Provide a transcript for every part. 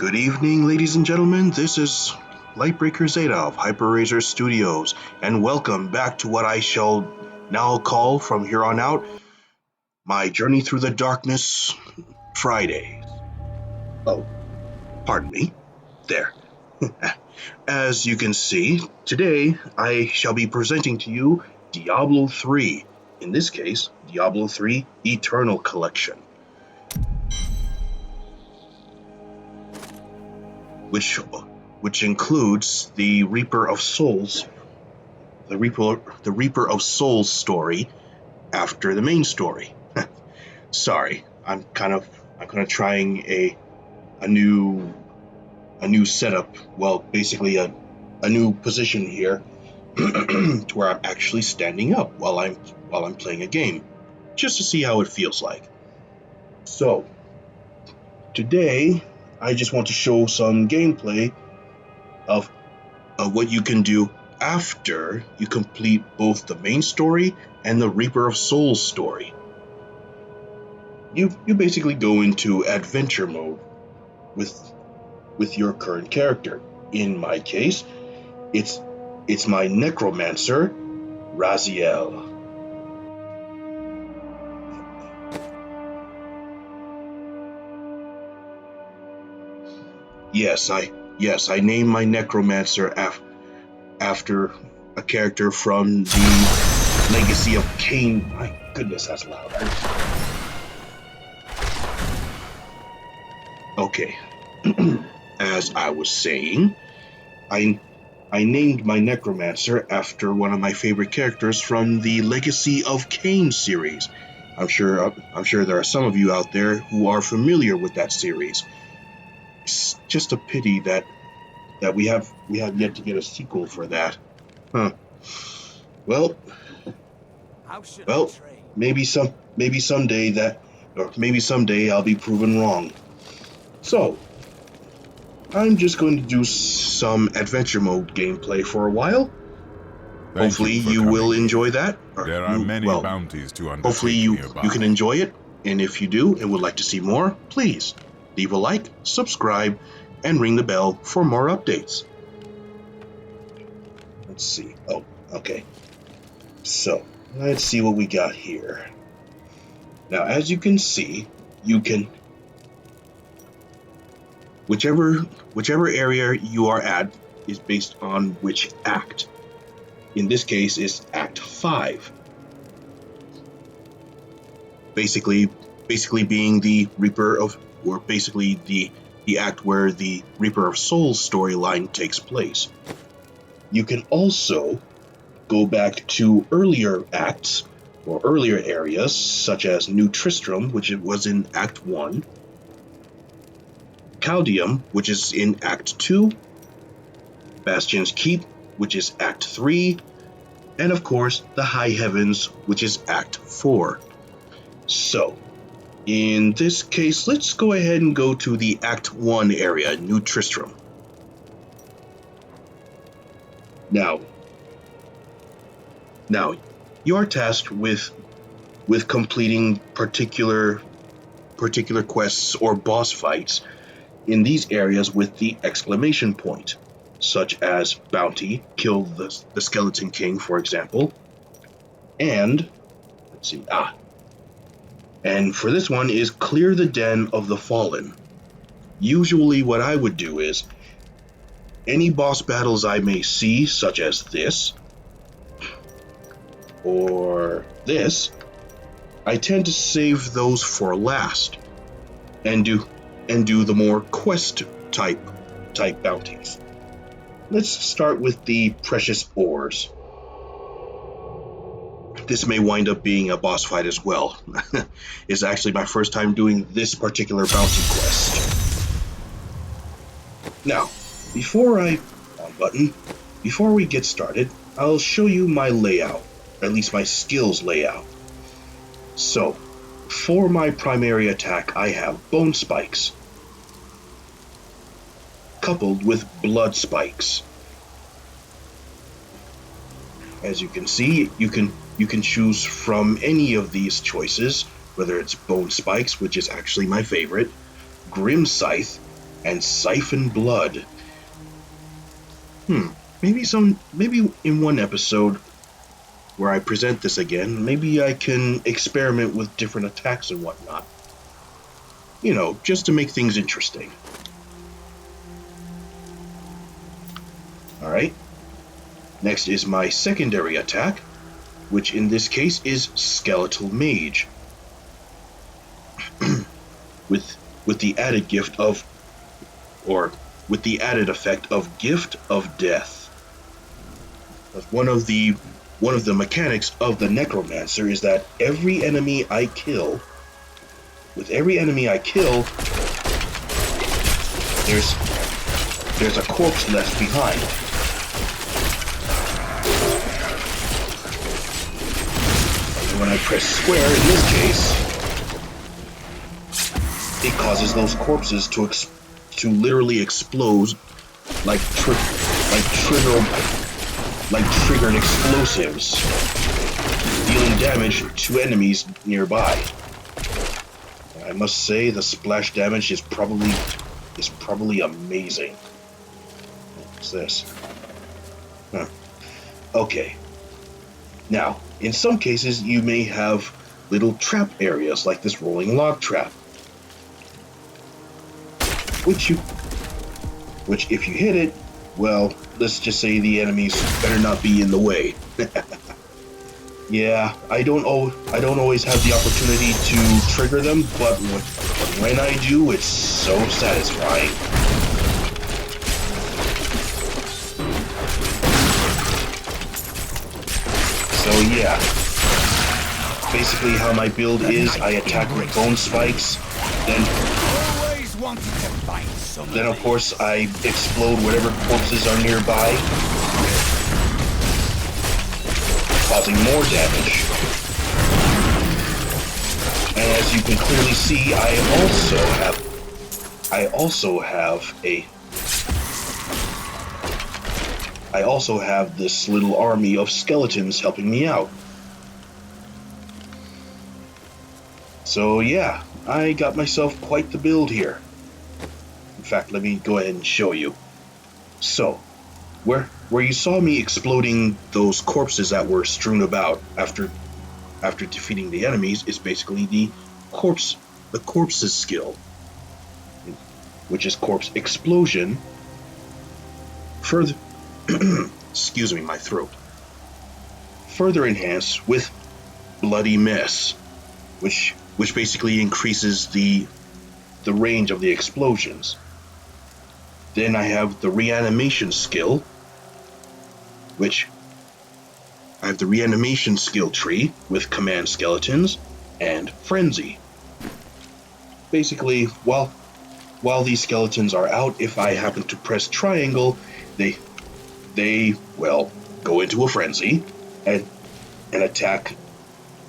Good evening, ladies and gentlemen. This is Lightbreaker Zeta of Hyperrazor Studios, and welcome back to what I shall now call from here on out my Journey Through the Darkness Fridays. Oh, pardon me. There. As you can see, today I shall be presenting to you Diablo 3. In this case, Diablo 3 Eternal Collection. Which includes the Reaper of Souls, the Reaper of Souls story after the main story. Sorry, I'm kind of trying a new setup. Well, basically a new position here, to where I'm actually standing up while I'm playing a game, just to see how it feels like. So today, I just want to show some gameplay of what you can do after you complete both the main story and the Reaper of Souls story. You basically go into adventure mode with your current character. In my case, it's my necromancer, Raziel. Yes, I named my necromancer after a character from the Legacy of Cain. My goodness, that's loud. Okay. As I was saying, I named my necromancer after one of my favorite characters from the Legacy of Cain series. I'm sure there are some of you out there who are familiar with that series. It's just a pity that we have yet to get a sequel for that. Huh. Well, maybe someday I'll be proven wrong. So, I'm just going to do some adventure mode gameplay for a while. Hopefully you will enjoy that. There are many bounties to undertake. Hopefully you can enjoy it, and if you do and would like to see more, please leave a like, subscribe, and ring the bell for more updates. Let's see. Oh, okay. So, let's see what we got here. Now, as you can see, you can whichever area you are at is based on which act. In this case, is Act 5. Basically being the Reaper of, or basically the act where the Reaper of Souls storyline takes place. You can also go back to earlier acts or earlier areas, such as New Tristram, which was in Act 1, Caldium, which is in Act 2, Bastion's Keep, which is Act 3, and of course, the High Heavens, which is Act 4. So, in this case, let's go ahead and go to the Act 1 area, New Tristram. Now, you are tasked with completing particular quests or boss fights in these areas with the exclamation point, such as Bounty, kill the Skeleton King, for example, and let's see, and for this one is clear the Den of the Fallen. Usually what I would do is, any boss battles I may see, such as this, or this, I tend to save those for last, and do the more quest type bounties. Let's start with the Precious Ores. This may wind up being a boss fight as well. It's actually my first time doing this particular bounty quest. Now, before we get started, I'll show you my layout, or at least my skills layout. So, for my primary attack, I have Bone Spikes, coupled with Blood Spikes. As you can see, you can choose from any of these choices, whether it's Bone Spikes, which is actually my favorite, Grim Scythe, and siphon blood. Maybe in one episode where I present this again, maybe I can experiment with different attacks and whatnot. You know, just to make things interesting. Alright. Next is my secondary attack, which in this case is Skeletal Mage. with the added gift of, or with the added effect of Gift of Death. One of the mechanics of the Necromancer is that every enemy I kill, there's a corpse left behind. And when I press square, in this case, it causes those corpses to literally explode like triggered explosives, dealing damage to enemies nearby. I must say the splash damage is probably amazing. What's this? Huh. Okay. Now, in some cases you may have little trap areas like this rolling log trap, which if you hit it, well, let's just say the enemies better not be in the way. Yeah, I don't always have the opportunity to trigger them, but when I do, it's so satisfying. So yeah, basically how my build is, I attack with bone spikes, then of course I explode whatever corpses are nearby, causing more damage. And as you can clearly see, I also have this little army of skeletons helping me out. So yeah, I got myself quite the build here. In fact, let me go ahead and show you. So, where you saw me exploding those corpses that were strewn about after defeating the enemies is basically the corpse's skill, which is corpse explosion. Further, excuse me, my throat. Further enhanced with bloody mess, which basically increases the range of the explosions. Then I have the reanimation skill, which I have the reanimation skill tree with command skeletons and frenzy. Basically, while these skeletons are out, if I happen to press triangle, they go into a frenzy and attack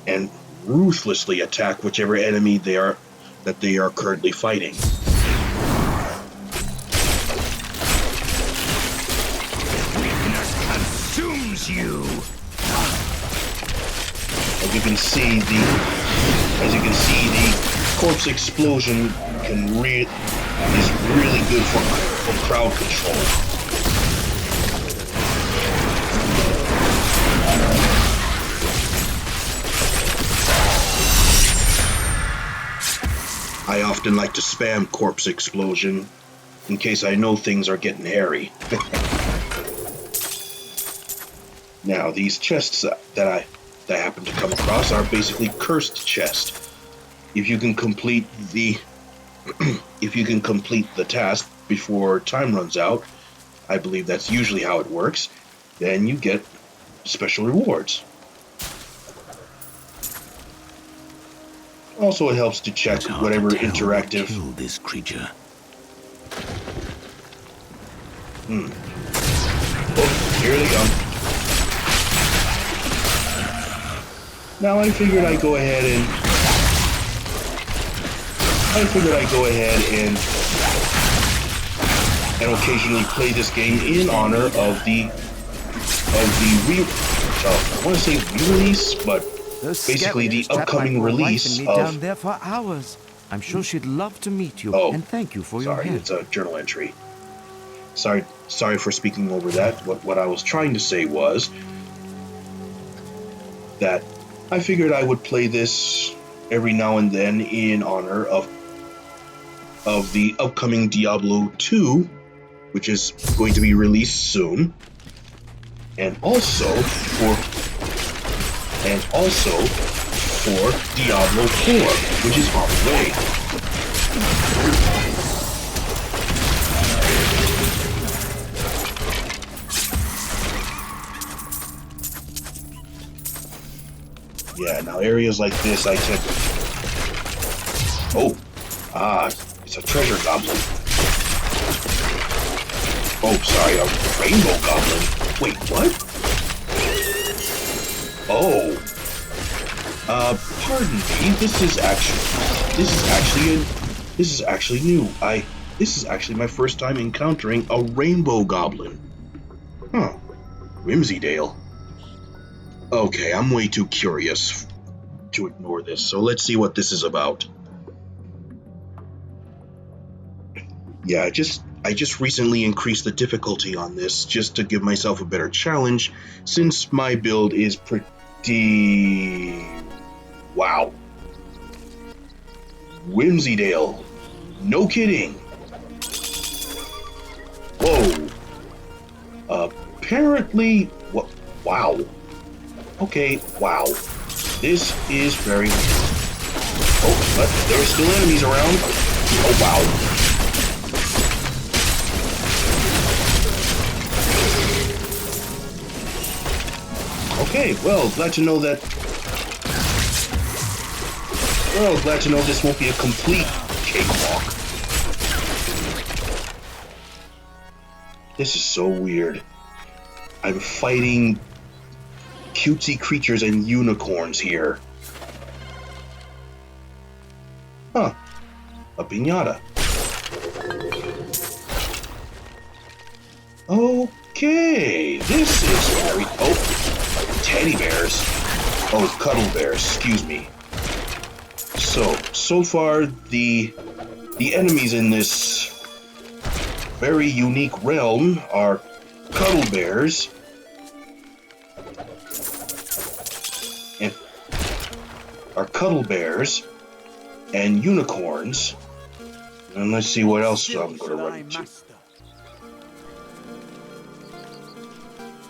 and ruthlessly attack whichever enemy they are currently fighting. Consumes you. As you can see, the corpse explosion is really good for crowd control. I often like to spam corpse explosion in case I know things are getting hairy. Now, these chests that I happen to come across are basically cursed chests. If you can complete the task before time runs out, I believe that's usually how it works, then you get special rewards. Also, it helps to check whatever interactive. Kill this creature. Oh, here they come. Now I figured I'd go ahead and occasionally play this game in honor of the I want to say re-release, but basically the upcoming release of down there for hours. I'm sure she'd love to meet you and thank you for your help. Sorry, it's a journal entry. Sorry for speaking over that. What I was trying to say was that I figured I would play this every now and then in honor of the upcoming Diablo 2, which is going to be released soon, and also for Diablo 4, which is on the way. Yeah, now areas like this I tend to... it's a treasure goblin. Oh, sorry, a rainbow goblin. Wait, what? Oh. Pardon me, this is actually new. This is actually my first time encountering a rainbow goblin. Huh. Whimsydale. Okay, I'm way too curious to ignore this, so let's see what this is about. Yeah, I just recently increased the difficulty on this just to give myself a better challenge, since my build is pretty... wow. Whimsydale. No kidding. Whoa. Apparently... wow. Okay, wow. This is very... oh, but there's still enemies around. Oh, wow. Okay, well, glad to know this won't be a complete cakewalk. This is so weird. I'm fighting cutesy creatures and unicorns here. Huh. A piñata. Okay, this is very... oh, teddy bears. Oh, cuddle bears, excuse me. So far, the enemies in this very unique realm are cuddle bears and unicorns. And let's see what else I'm going to run into.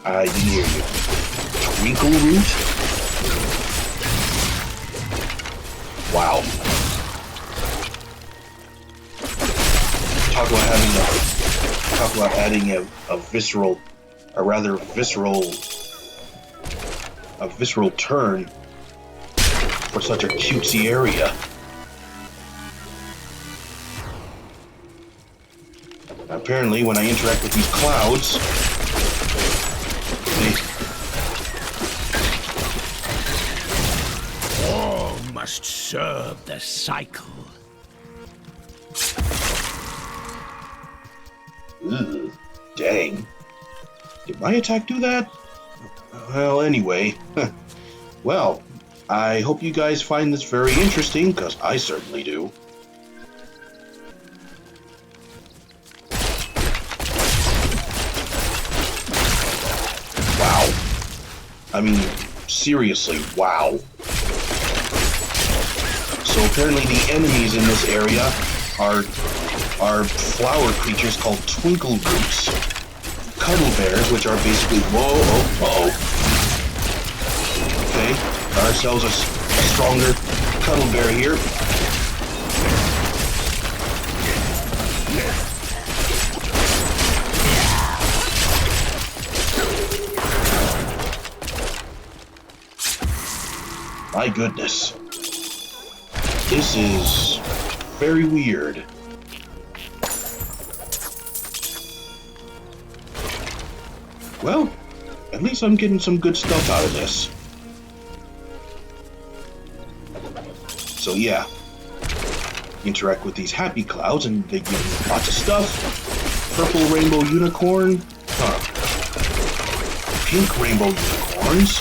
I hear you. Twinkle root? Wow. Talk about adding a rather visceral turn for such a cutesy area. Apparently, when I interact with these clouds, all must serve the cycle. Ugh, dang. Did my attack do that? Well, anyway. Well, I hope you guys find this very interesting, because I certainly do. Wow. I mean, seriously, wow. So apparently the enemies in this area are flower creatures called twinkle roots, cuddle bears, which are basically... whoa, okay, got ourselves a stronger cuddle bear here. My goodness. This is very weird. Well, at least I'm getting some good stuff out of this. So yeah, interact with these happy clouds and they give me lots of stuff. Purple rainbow unicorn. Huh. Pink rainbow unicorns.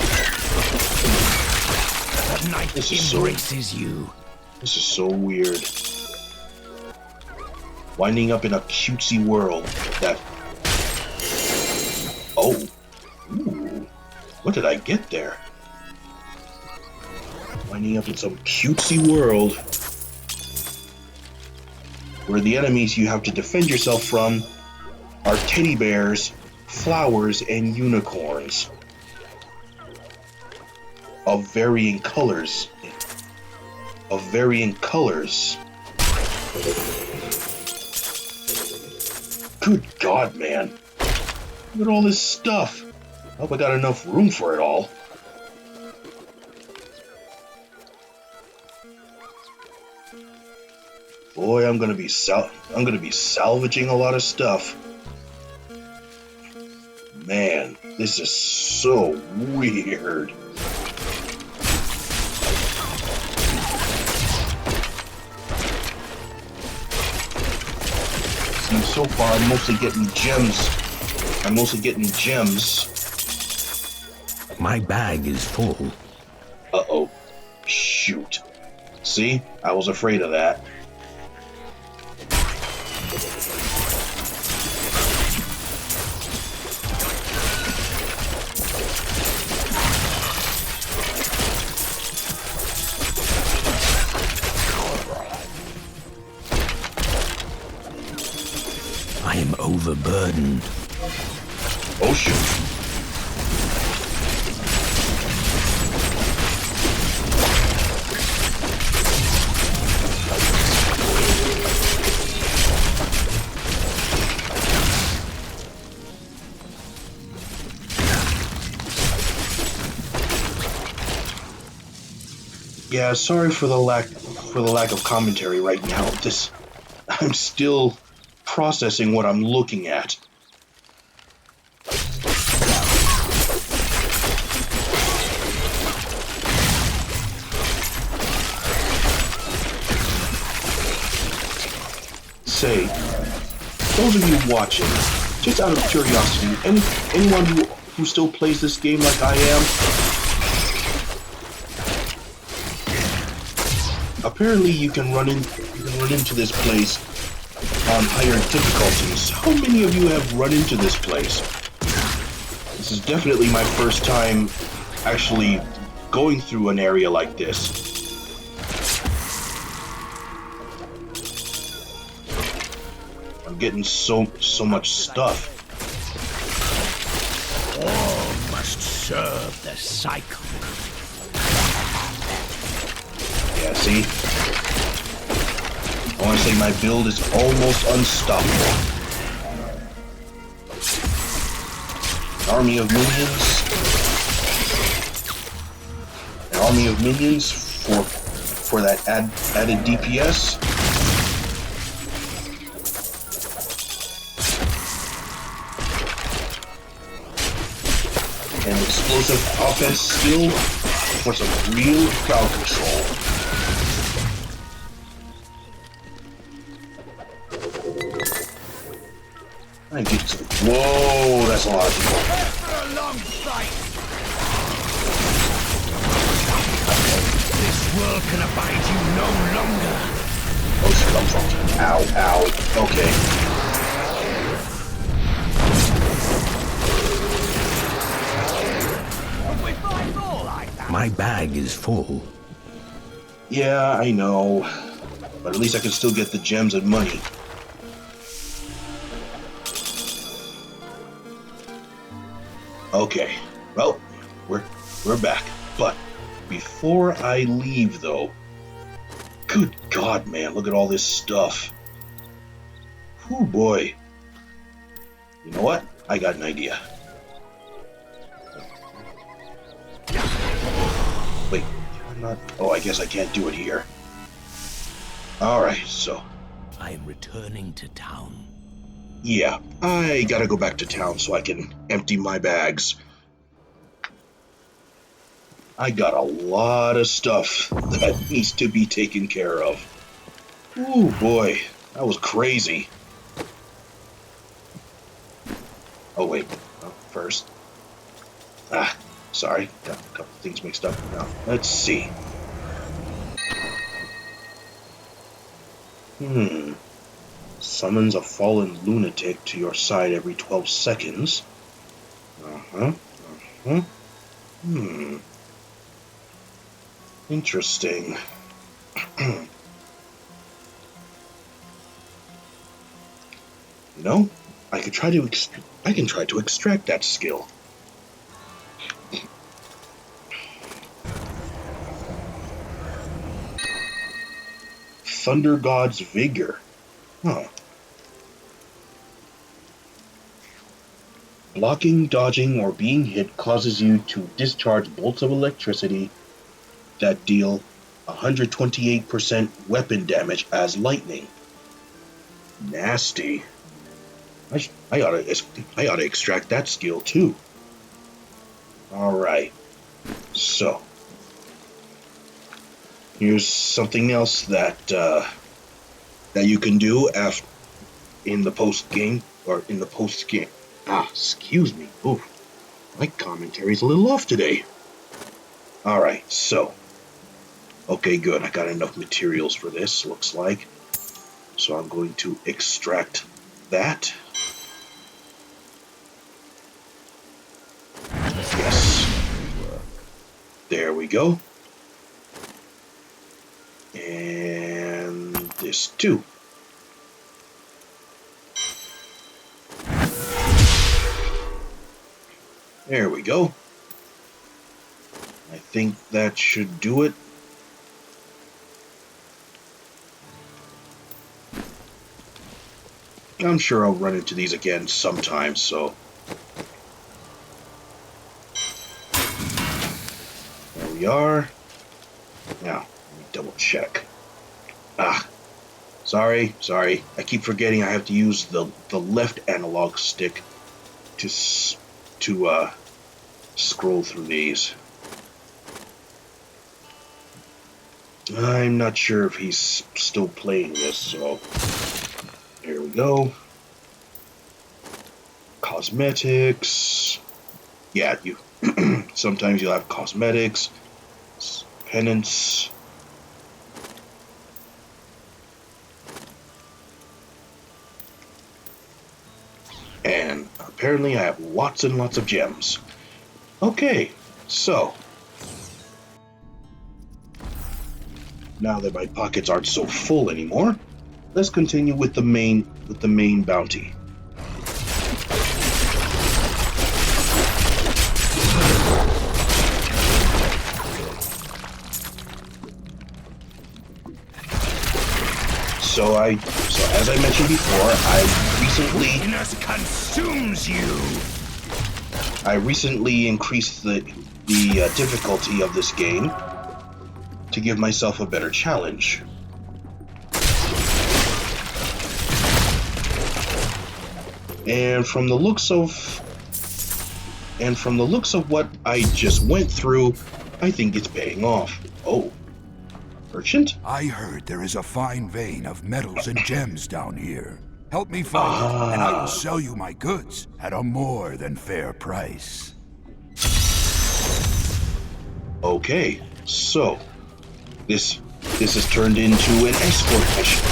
The night embraces you. This is so weird. Winding up in a cutesy world that... Oh. Ooh. What did I get there? Winding up in some cutesy world where the enemies you have to defend yourself from are teddy bears, flowers, and unicorns of varying colors. Good God, man. Look at all this stuff. I hope I got enough room for it all. Boy, I'm gonna be salvaging a lot of stuff. Man, this is so weird. See, so far I'm mostly getting gems. My bag is full. Uh-oh. Shoot. See? I was afraid of that. I am overburdened. Oh, shoot. Yeah, sorry for the lack of commentary right now. I'm still processing what I'm looking at. Say, those of you watching, just out of curiosity, anyone who still plays this game like I am, apparently you can run into this place on higher difficulties. How many of you have run into this place? This is definitely my first time actually going through an area like this. I'm getting so much stuff. All must serve the cycle. Yeah, see? I want to say my build is almost unstoppable. An army of minions for that added DPS. And explosive offense skill for some real crowd control. I get some. Whoa, that's a lot of people. For a long fight. This world can abide you no longer. Oh shit, I'm fucked. Ow. Okay. We fight more like that. My bag is full. Yeah, I know. But at least I can still get the gems and money. Okay, well, we're back. But before I leave, though, good God, man, look at all this stuff. Oh boy. You know what? I got an idea. Wait, I'm not. Oh, I guess I can't do it here. All right, so. I am returning to town. Yeah, I gotta go back to town so I can empty my bags. I got a lot of stuff that needs to be taken care of. Ooh, boy, that was crazy. Oh, wait, first. Sorry, got a couple things mixed up. Now, let's see. Summons a fallen lunatic to your side every 12 seconds. Interesting. No, I can try to extract that skill. Thunder God's Vigor. Huh. Blocking, dodging, or being hit causes you to discharge bolts of electricity that deal 128% weapon damage as lightning. Nasty. I ought to extract that skill too. Alright. So. Here's something else that you can do in the post game. Excuse me. Oh, my commentary's a little off today. Alright, so. Okay, good. I got enough materials for this, looks like. So I'm going to extract that. Yes. There we go. And this too. There we go. I think that should do it. I'm sure I'll run into these again sometime, so. There we are. Now, let me double check. Sorry. I keep forgetting I have to use the left analog stick to scroll through these. I'm not sure if he's still playing this, so here we go. Cosmetics. Yeah, you sometimes you'll have cosmetics, penance. And apparently I have lots and lots of gems. Okay, so now that my pockets aren't so full anymore, let's continue with the main bounty. So as I mentioned before, Weakness consumes you. I recently increased the difficulty of this game to give myself a better challenge. And from the looks of what I just went through, I think it's paying off. Oh, merchant? I heard there is a fine vein of metals and gems down here. Help me find it, and I will sell you my goods at a more than fair price. Okay, so this has turned into an escort mission,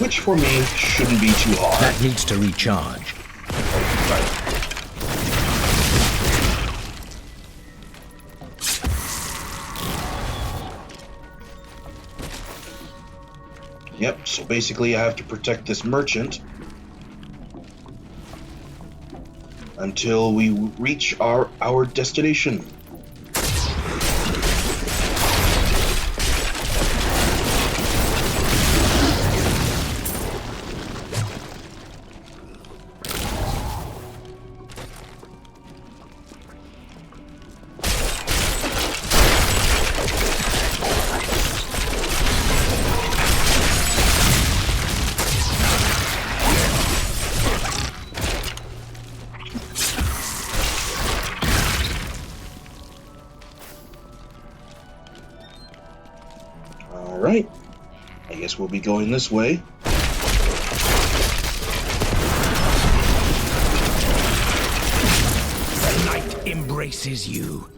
which for me shouldn't be too hard. That needs to recharge. Right. Yep, so basically I have to protect this merchant until we reach our destination. Alright, I guess we'll be going this way. The night embraces you.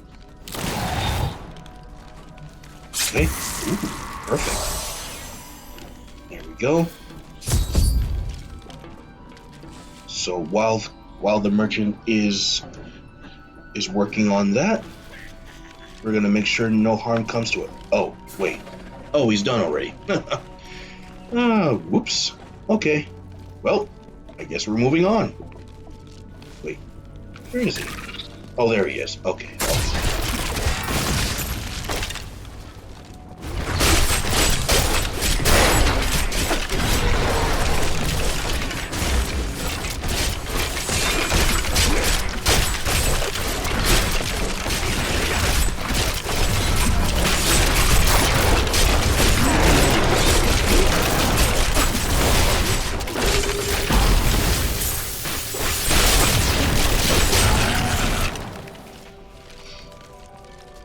Okay. Ooh, perfect. There we go. So while the merchant is working on that, we're gonna make sure no harm comes to it. Oh, wait. Oh, he's done already. Whoops. Okay. Well, I guess we're moving on. Wait, where is he? Oh, there he is. Okay.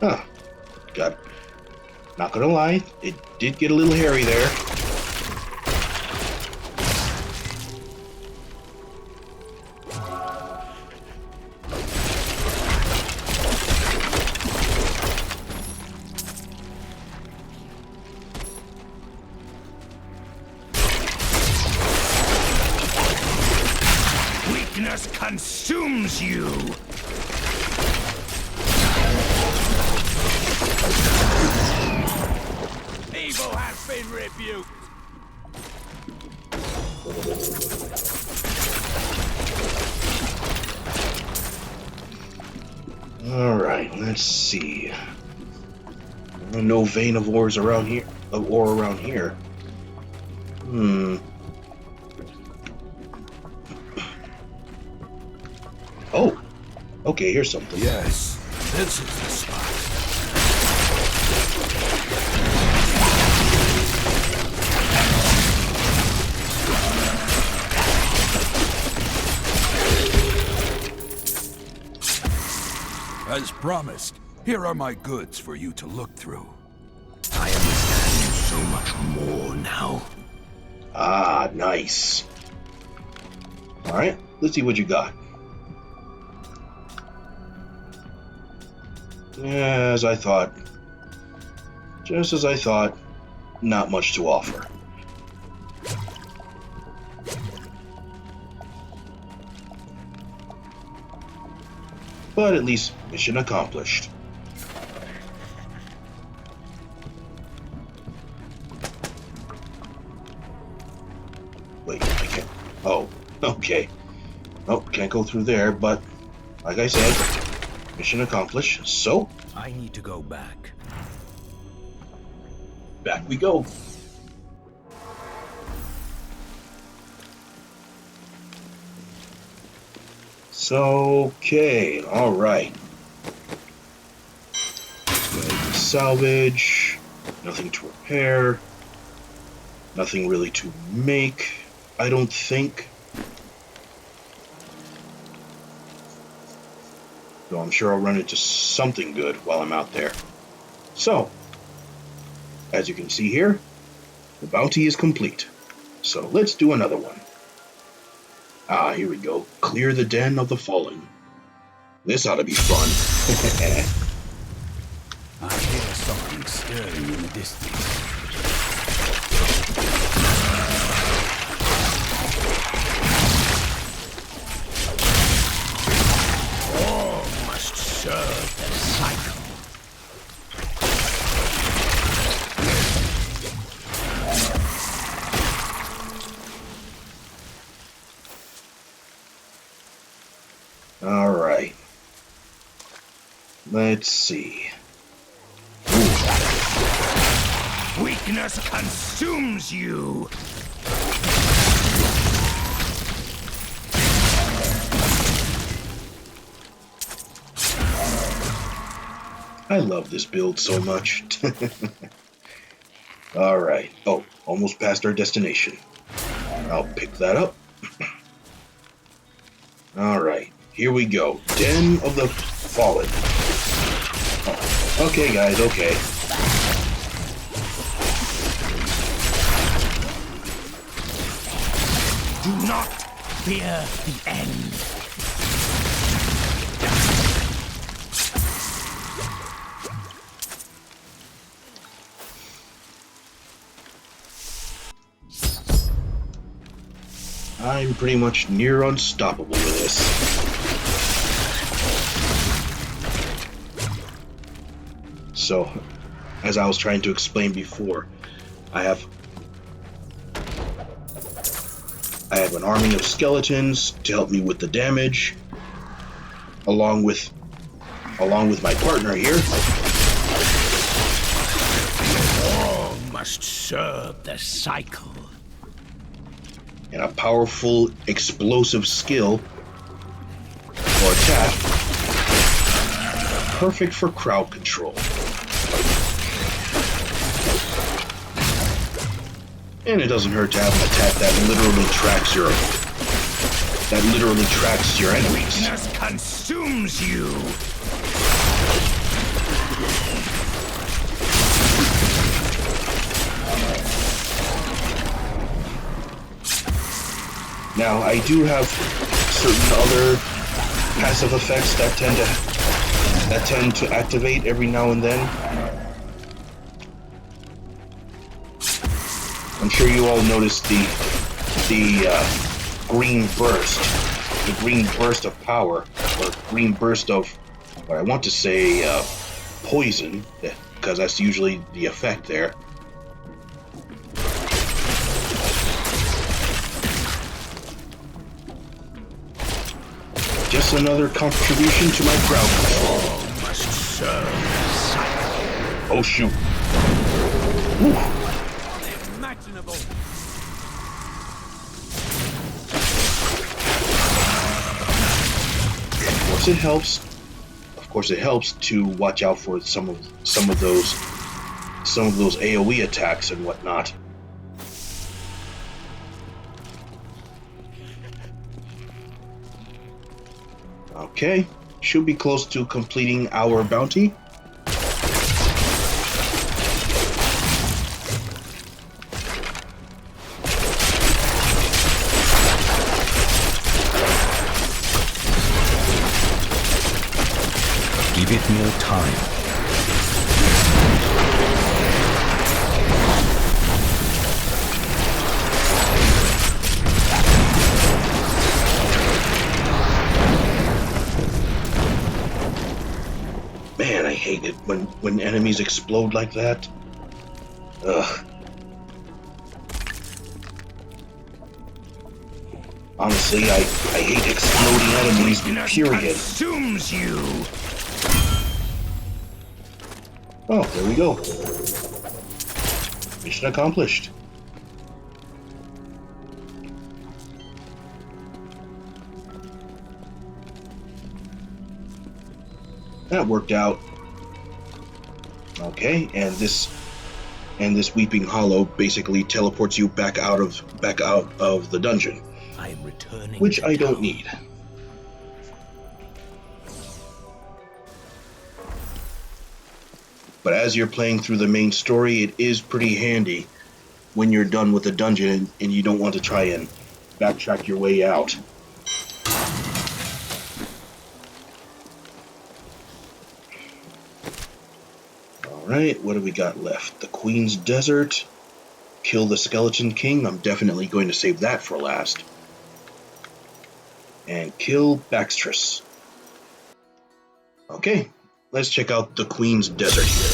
Huh. Not gonna lie, it did get a little hairy there. Weakness consumes you! Evil has been rebuked! Alright, let's see. No vein of ore around here. Oh, okay, here's something. Yes, this is the spot. As promised, here are my goods for you to look through. I understand so much more now. Ah, nice. Alright, let's see what you got. Yeah, as I thought. Just as I thought, not much to offer. But at least mission accomplished. Wait, I can't. Oh, okay. Nope, can't go through there, but like I said, mission accomplished. So, I need to go back. back we go. So, okay, alright. Salvage, nothing to repair, nothing really to make, I don't think. Though I'm sure I'll run into something good while I'm out there. So, as you can see here, the bounty is complete. So let's do another one. Ah, here we go. Clear the Den of the Fallen. This ought to be fun. I hear something stirring in the distance. All must serve the cycle. All right. Let's see. Weakness consumes you! I love this build so much. All right. Oh, almost past our destination. I'll pick that up. All right. Here we go. Den of the Fallen. Oh, okay, guys. Okay. Do not fear the end. I'm pretty much near unstoppable with this. So, as I was trying to explain before, I have an army of skeletons to help me with the damage, along with my partner here. All must serve the cycle. And a powerful explosive skill or attack, perfect for crowd control. And it doesn't hurt to have an attack that literally tracks your enemies. Weakness consumes you. Now, I do have certain other passive effects that tend to activate every now and then. I'm sure you all noticed the green burst of power, or green burst of what I want to say poison, because that's usually the effect there. Just another contribution to my crowd control. Must serve. Oh shoot. Whew. Unimaginable. Of course it helps to watch out for some of those AoE attacks and whatnot. Okay, should be close to completing our bounty. Give it more time. Man, I hate it when enemies explode like that. Ugh. Honestly, I hate exploding enemies, period. Consumes you. Oh, there we go. Mission accomplished. That worked out. Okay, and this Weeping Hollow basically teleports you back out of the dungeon. I am returning. Which I don't need. But as you're playing through the main story, it is pretty handy when you're done with the dungeon and you don't want to try and backtrack your way out. Alright, what do we got left? The Queen's Desert. Kill the Skeleton King. I'm definitely going to save that for last. And kill Baxtress. Okay, let's check out the Queen's Desert here.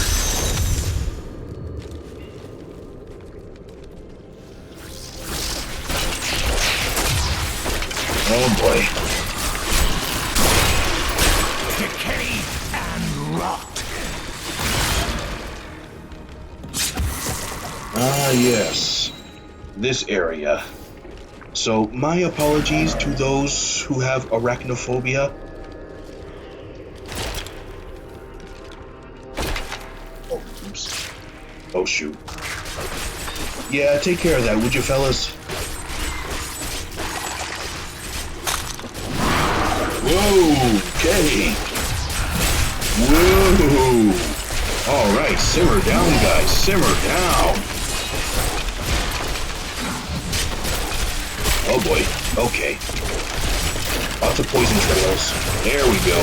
Oh boy. Decay and rot. Ah, yes. This area. So, my apologies to those who have arachnophobia. Oh, oops. Oh, shoot. Yeah, take care of that, would you, fellas? Whoa, okay. Whoa. All right, simmer down, guys. Simmer down. Oh boy, okay. Lots of poison trails. There we go.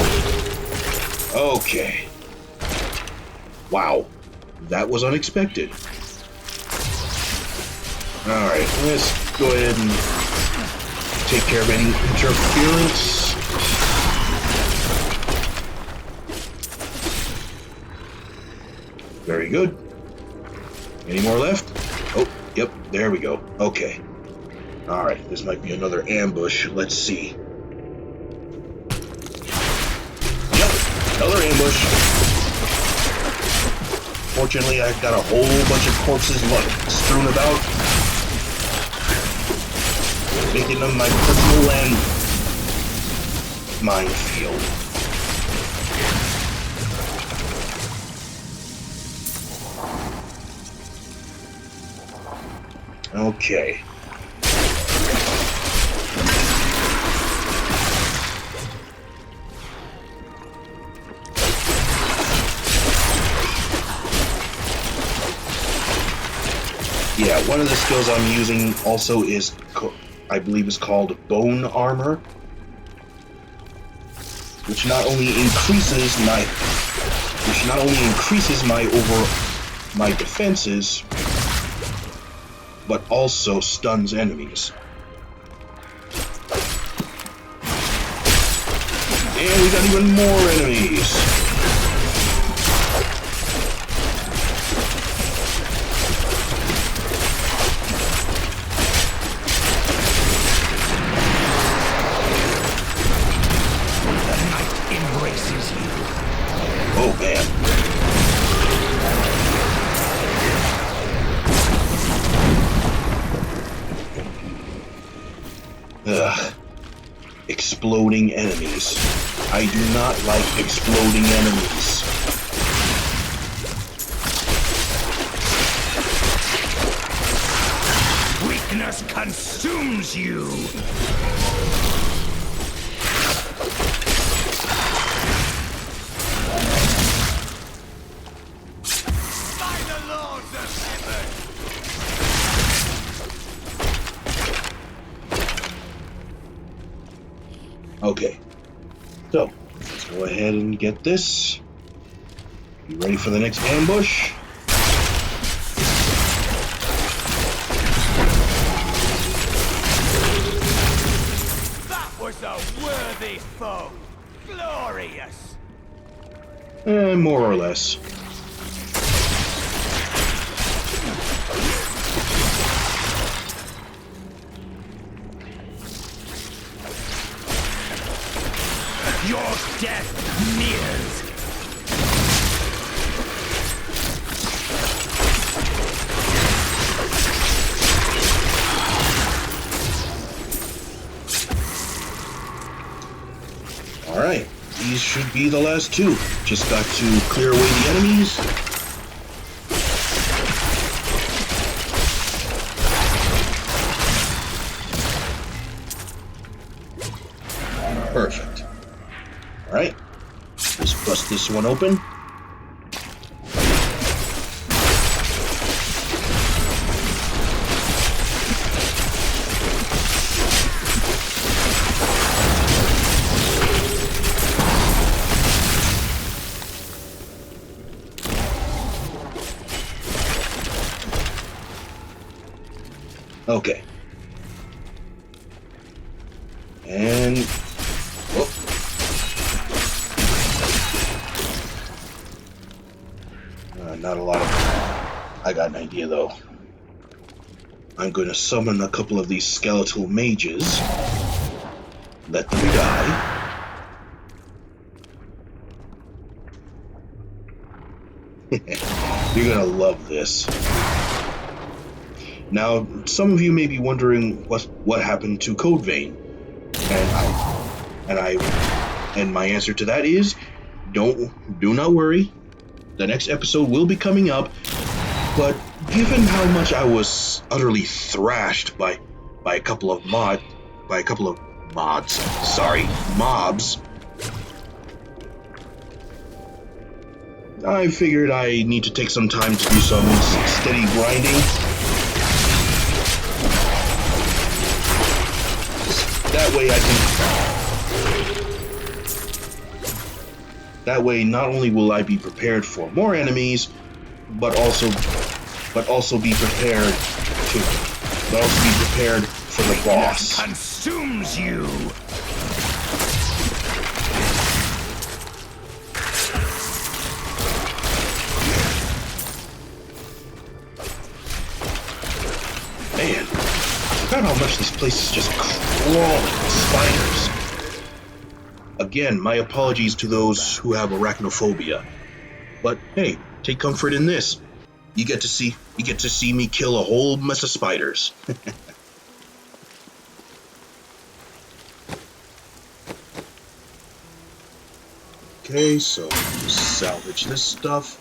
Okay. Wow, that was unexpected. Alright, let's go ahead and take care of any interference. Very good. Any more left? Oh, yep, there we go. Okay. Alright, this might be another ambush. Let's see. Yep, another ambush. Fortunately, I've got a whole bunch of corpses strewn about, making them my personal land minefield. Okay. Yeah, one of the skills I'm using also is, I believe, is called Bone Armor, which not only increases my defenses, but also stuns enemies. And we got even more enemies. Oh, man. Ugh. Exploding enemies. I do not like exploding enemies. Weakness consumes you! Okay, so let's go ahead and get this. You ready for the next ambush? That was a worthy foe! Glorious! More or less. Your death nears! Alright, these should be the last two. Just got to clear away the enemies. Perfect. Alright, let's bust this one open. Okay. And... whoop. Not a lot of... I got an idea, though. I'm going to summon a couple of these skeletal mages. Let them die. You're going to love this. Now, some of you may be wondering what happened to Code Vein, and my answer to that is, do not worry. The next episode will be coming up, but given how much I was utterly thrashed by a couple of mobs, I figured I need to take some time to do some steady grinding. That way not only will I be prepared for more enemies, but also be prepared but also be prepared for the boss. Consumes you. Man, I forgot how much this place is just crawling with spiders. Again, my apologies to those who have arachnophobia. But hey, take comfort in this. You get to see me kill a whole mess of spiders. Okay, so salvage this stuff.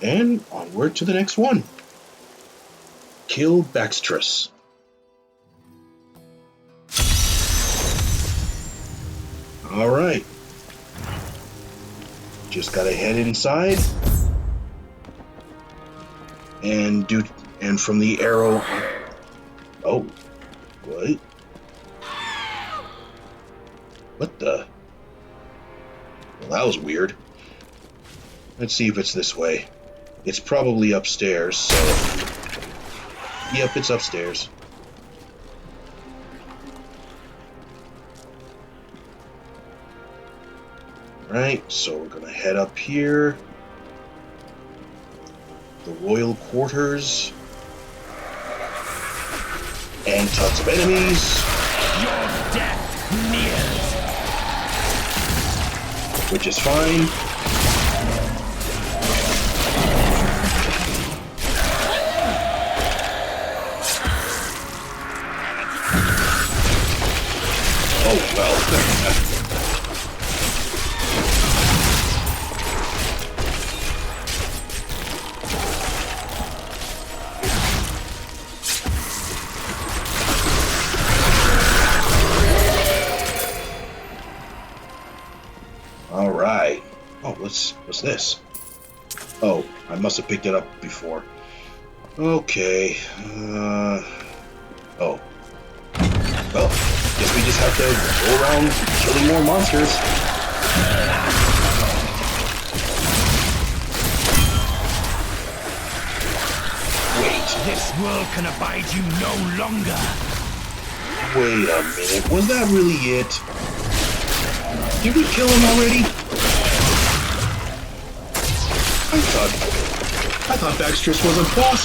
And onward to the next one. Kill Baxtress. Alright. Just gotta head inside. And from the arrow. Oh. What? What the? Well, that was weird. Let's see if it's this way. It's probably upstairs, so... Yep, it's upstairs. Right, so we're gonna head up here. The royal quarters. And tons of enemies. Your death nears. Which is fine. Oh, well. Alright. Oh, what's this? Oh, I must have picked it up before. Okay. Oh. Well, guess we just have to go around killing more monsters. Wait. This world can abide you no longer. Wait a minute. Was that really it? Did we kill him already? I thought Baxtress was a boss,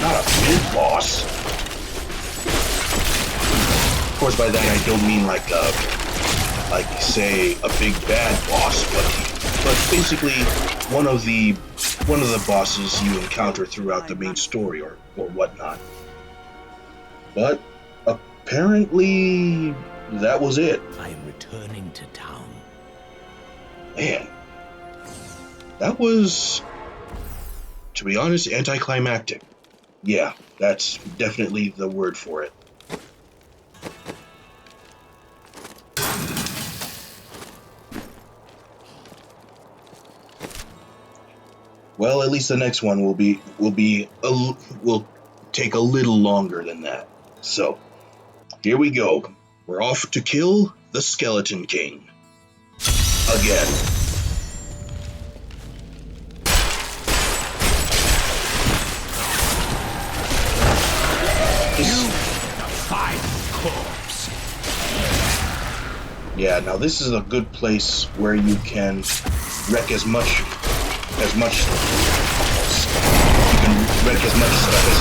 not a mid-boss. Of course, by that I don't mean like say a big bad boss, but basically one of the bosses you encounter throughout the main story or whatnot. But apparently that was it. I am returning to town. Man, that was, to be honest, anticlimactic. Yeah, that's definitely the word for it. Well, at least the next one will take a little longer than that. So, here we go. We're off to kill the Skeleton King. Again. Corpse. Yeah, now this is a good place where you can wreck as much stuff as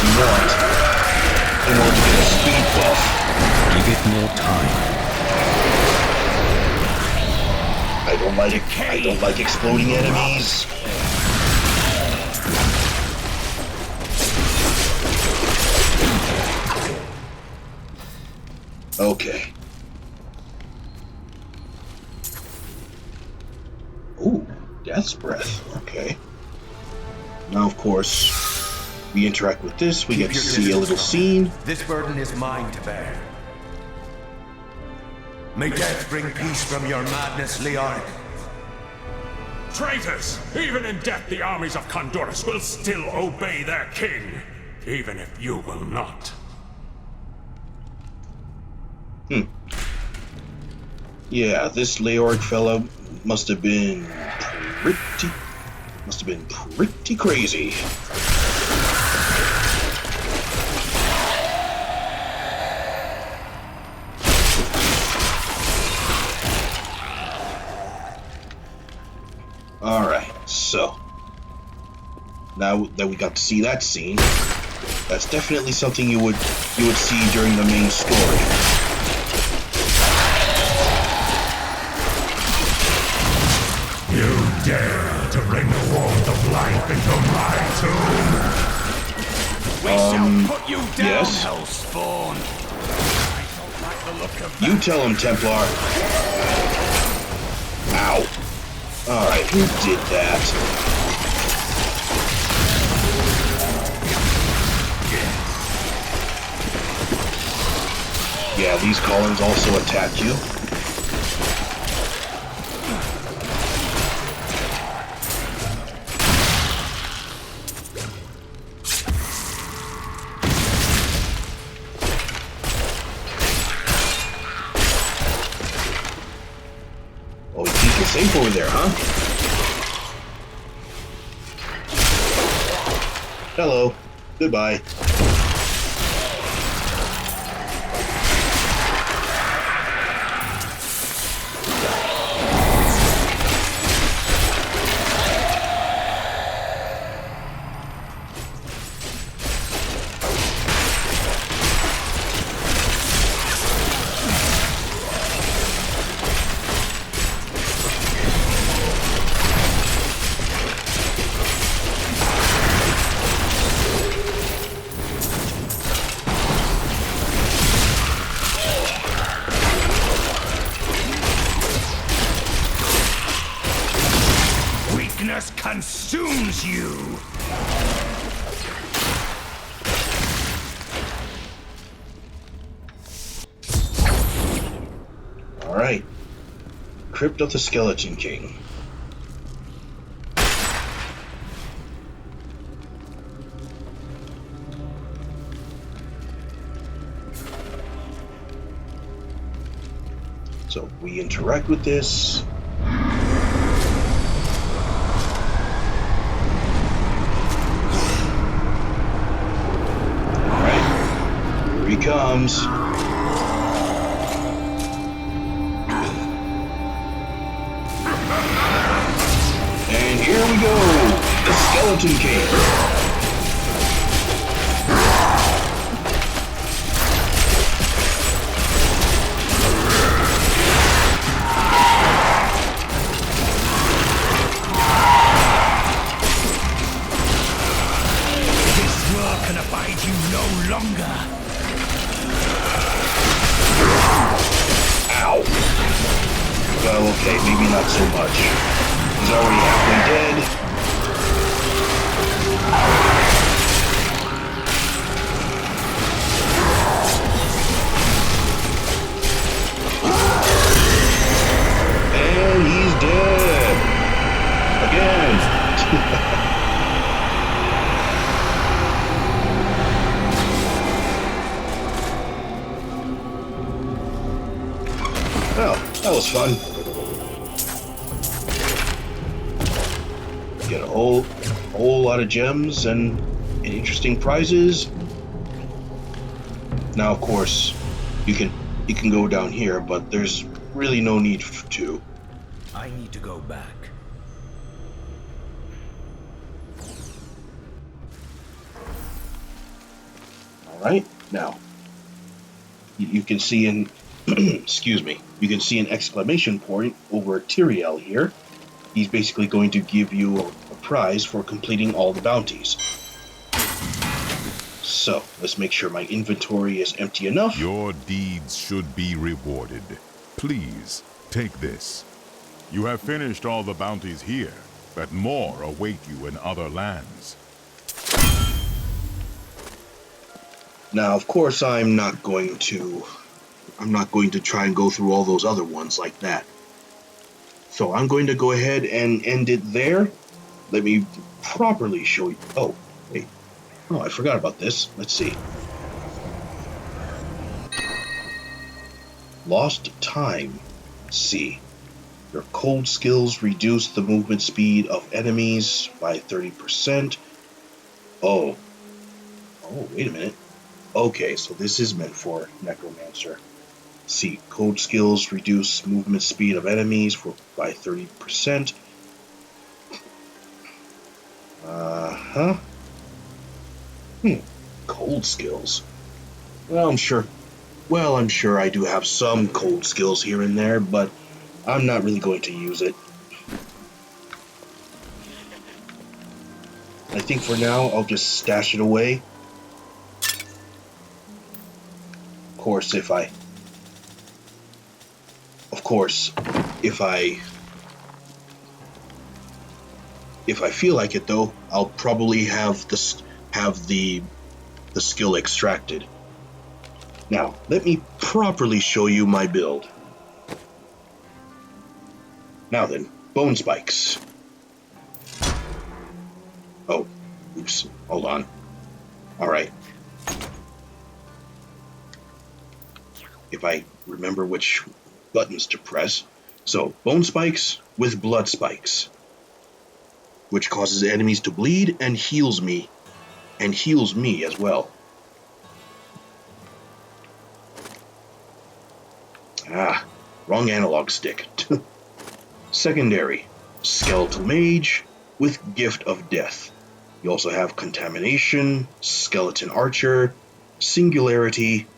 you want in order to get a speed buff. Give it more time. I don't like exploding enemies. Okay. Ooh, Death's Breath. Okay. Now, of course, we interact with this. We get to see a little scene. This burden is mine to bear. May death bring peace from your madness, Leoric. Traitors! Even in death, the armies of Condorus will still obey their king, even if you will not. Yeah, this Leoric fellow must have been pretty crazy. Alright, so now that we got to see that scene, that's definitely something you would see during the main story. You dare to bring the warmth of life into my tomb? We shall put you down, yes? Hellspawn. I don't like the look of that. You tell him, Templar. Ow. Alright, who did that? Yeah, these columns also attack you. Oh, you think you're safe over there, huh? Hello. Goodbye. Weakness consumes you. Alright. Crypt of the Skeleton King. So we interact with this. Alright. Here he comes. And here we go. The Skeleton King. Well, okay, maybe not so much. He's already halfway dead. And he's dead. Again. Well, that was fun. Get a whole lot of gems and interesting prizes. Now, of course, you can go down here, but there's really no need to. I need to go back. All right, now you can see in excuse me, you can see an exclamation point over Tyrael here. He's basically going to give you a prize for completing all the bounties. So, let's make sure my inventory is empty enough. Your deeds should be rewarded. Please, take this. You have finished all the bounties here, but more await you in other lands. Now, of course, I'm not going to try and go through all those other ones like that. So I'm going to go ahead and end it there. Let me properly show you. Oh, wait. Oh, I forgot about this. Let's see. Lost time. Let's see. Your cold skills reduce the movement speed of enemies by 30%. Oh, wait a minute. Okay, so this is meant for Necromancer. See, code skills reduce movement speed of enemies by 30%. huh? Cold skills. Well, I'm sure. Well, I'm sure I do have some cold skills here and there, but I'm not really going to use it. I think for now I'll just stash it away. Of course, if I feel like it though, I'll probably have the skill extracted. Now, let me properly show you my build. Now then, bone spikes. Oh, oops, hold on. Alright. If I remember which buttons to press. So, bone spikes with blood spikes, which causes enemies to bleed and heals me as well. Ah, wrong analog stick. Secondary, skeletal mage with gift of death. You also have contamination, skeleton archer, singularity,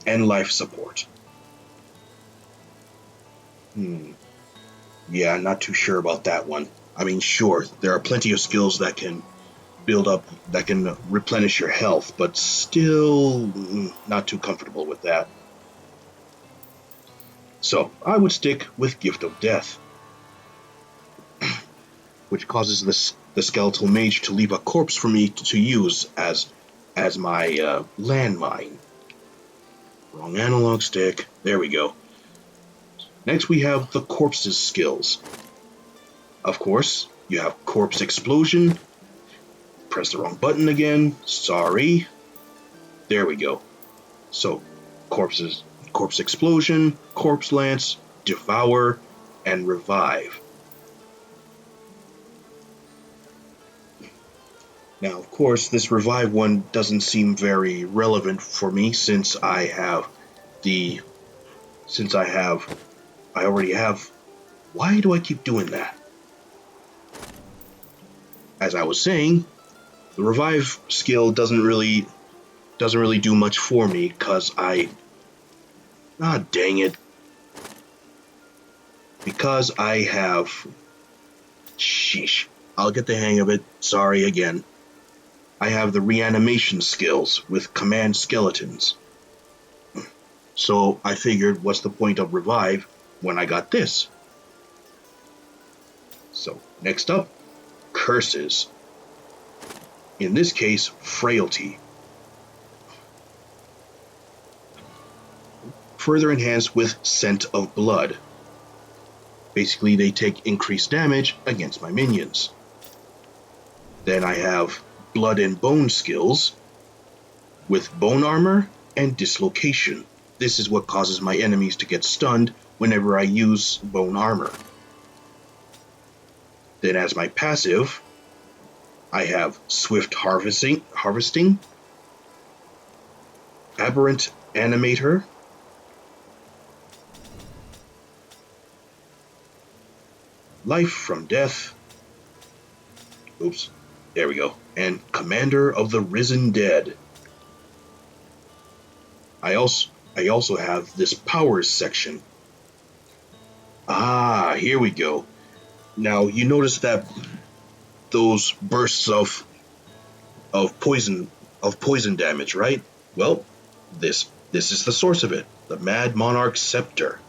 and life support. Yeah, not too sure about that one. I mean, sure, there are plenty of skills that can build up, that can replenish your health, but still not too comfortable with that. So, I would stick with Gift of Death, which causes the skeletal mage to leave a corpse for me to use as my landmine. Wrong analog stick. There we go. Next we have the corpse's skills. Of course, you have corpse explosion. Press the wrong button again. Sorry. There we go. So, corpse explosion, corpse lance, devour, and revive. Now, of course, this revive one doesn't seem very relevant for me since I already have. Why do I keep doing that? As I was saying, the revive skill doesn't really do much for me because dang it. Because I have, sheesh, I'll get the hang of it. Sorry again. I have the reanimation skills with command skeletons. So I figured, what's the point of revive when I got this? So next up, curses. In this case, frailty. Further enhanced with scent of blood. Basically, they take increased damage against my minions. Then I have blood and bone skills with bone armor and dislocation. This is what causes my enemies to get stunned whenever I use bone armor. Then as my passive, I have swift harvesting, aberrant animator, life from death, oops, there we go, and commander of the risen dead. I also have this powers section. Ah, here we go. Now you notice that those bursts of poison damage, right? Well, this is the source of it. The Mad Monarch Scepter,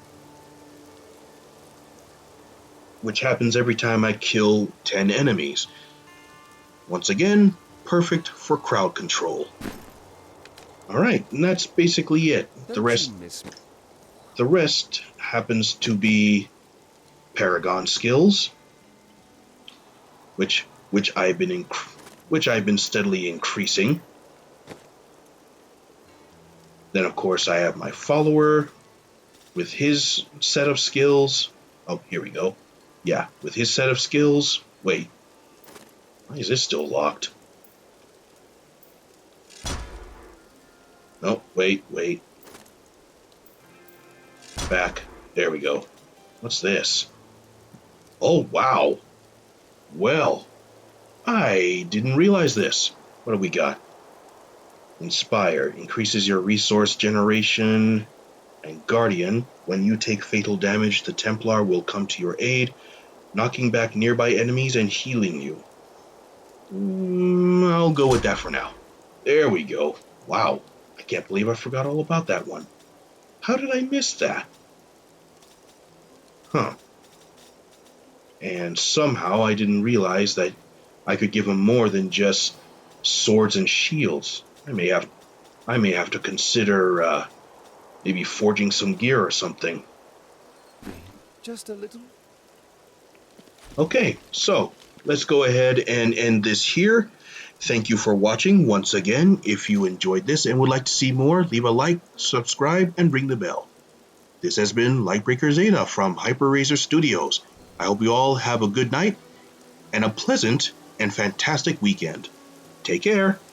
which happens every time I kill 10 enemies. Once again, perfect for crowd control. Alright, and that's basically it. The rest happens to be Paragon skills, which I've been steadily increasing. Then of course I have my follower with his set of skills. Oh, here we go. Yeah, with his set of skills. Wait, why is this still locked? No, wait. Back. There we go. What's this? Oh, wow. Well, I didn't realize this. What do we got? Inspire increases your resource generation. And Guardian, when you take fatal damage, the Templar will come to your aid, knocking back nearby enemies and healing you. I'll go with that for now. There we go. Wow, I can't believe I forgot all about that one. How did I miss that? Huh. And somehow I didn't realize that I could give him more than just swords and shields. I may have to consider maybe forging some gear or something. Just a little. Okay, so let's go ahead and end this here. Thank you for watching once again. If you enjoyed this and would like to see more, leave a like, subscribe, and ring the bell. This has been Lightbreaker Zeta from Hyperrazor Studios. I hope you all have a good night and a pleasant and fantastic weekend. Take care.